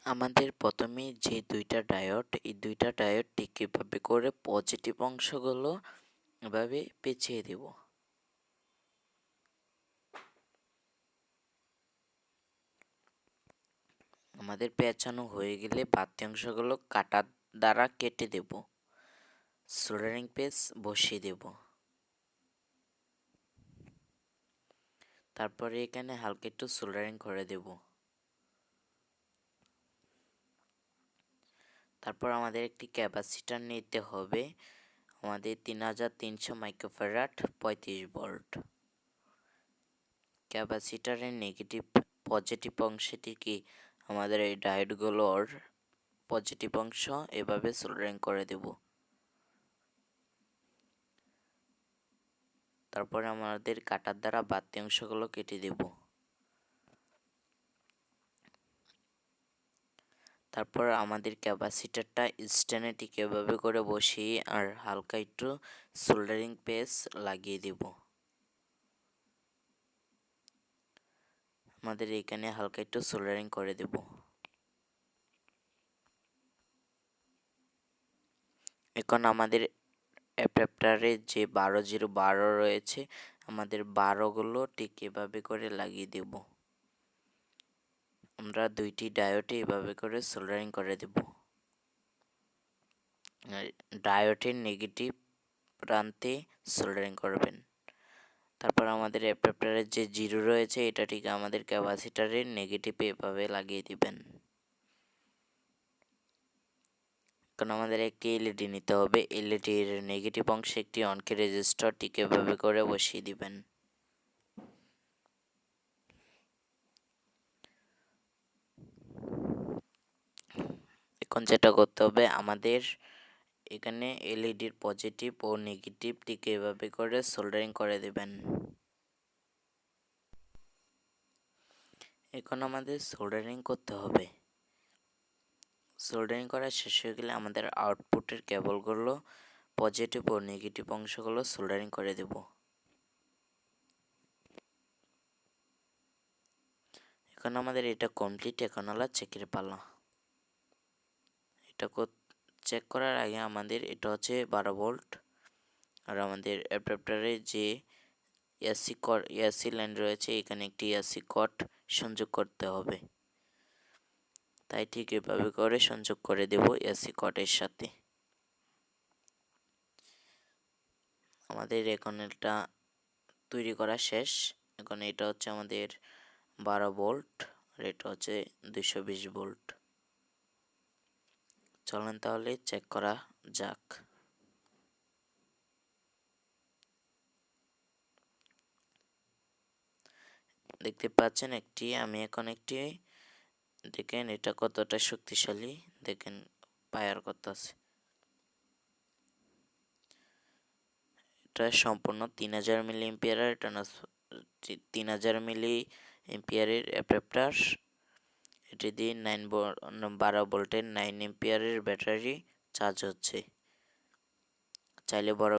আমাদের প্রথমে যে দুইটা ডায়োড, এই দুইটা ডায়োড ঠিক এভাবে করে পজিটিভ অংশগুলো এভাবে পেঁচিয়ে দেব। আমাদের পেঁচানো হয়ে গেলে বাড়তি অংশগুলো কাটার দ্বারা কেটে দেব। সোল্ডারিং পেজ বসিয়ে দেব। তারপরে এখানে হালকা একটু সোল্ডারিং করে দেব। তারপর আমাদের একটি ক্যাপাসিটর নিতে হবে, আমাদের 3300 মাইক্রোফ্যারাড 35 ভোল্ট। ক্যাপাসিটরের নেগেটিভ পজিটিভ অংশটিকে আমাদের এই ডায়োডগুলোর পজিটিভ অংশ এভাবে সোল্ডারিং করে দেব। তারপরে আমাদের কাটার দ্বারা বাড়তি অংশগুলো কেটে দেব। তারপর আমাদের ক্যাপাসিটরটা স্ট্যান্ডে ঠিক এভাবে করে বসিয়ে আর হালকা একটু সোল্ডারিং পেজ লাগিয়ে দেব। আমাদের এখানে হালকা একটু সোল্ডারিং করে দেব। এখন আমাদের অ্যাডাপ্টারে যে 12012 রয়েছে, আমাদের 12গুলো ঠিক এভাবে করে লাগিয়ে দেব। আমরা দুইটি ডায়োডে এভাবে করে সোল্ডারিং করে দেব। ডায়োডের নেগেটিভ প্রান্তে সোল্ডারিং করবেন। তারপর আমাদের অ্যাডাপ্টারের যে 0 রয়েছে, এটা ঠিক আমাদের ক্যাপাসিটরের নেগেটিভে এভাবে লাগিয়ে দিবেন। এখন আমাদের একটি এলইডি নিতে হবে। এলইডির নেগেটিভ অংশে একটি অনকে রেজিস্টার ঠিক এভাবে করে বসিয়ে দিবেন। এখন যেটা করতে হবে, আমাদের এখানে এলইডির পজিটিভ ও নেগেটিভ ঠিক এভাবে করে সোল্ডারিং করে দেবেন। এখন আমাদের সোল্ডারিং করতে হবে। সোল্ডারিং করা শেষ হয়ে গেলে আমাদের আউটপুটের কেবলগুলো পজিটিভ ও নেগেটিভ অংশগুলো সোল্ডারিং করে দেব। এখন আমাদের এটা কমপ্লিট। এখন হলো চেকের পালা। এটা চেক করার আগে আমাদের এটা হচ্ছে 12 ভোল্ট, আর আমাদের অ্যাডাপ্টারে যে এসি লাইন রয়েছে, এখানে একটি এসি কট সংযোগ করতে হবে। তাই ঠিক এভাবে করে সংযোগ করে দেব এসি কটের সাথে। আমাদের এখন এটা তৈরি করা শেষ। এখন এটা হচ্ছে আমাদের 12 ভোল্ট আর এটা হচ্ছে 220 ভোল্ট। চলেন তাহলে চেক করা যাক। দেখতে পাচ্ছেন আমি এখন একটি, দেখেন এটা কতটা শক্তিশালী, দেখেন ফায়ার করতেছে। এটা সম্পূর্ণ 3000 মিলি এম্পিয়ারের 3000 মিলি এম্পিয়ারের অ্যাডাপ্টার। এটি দিয়ে 12 ভোল্টের 9 এম্পিয়ারের ব্যাটারি চার্জ হচ্ছে। চাইলে বড়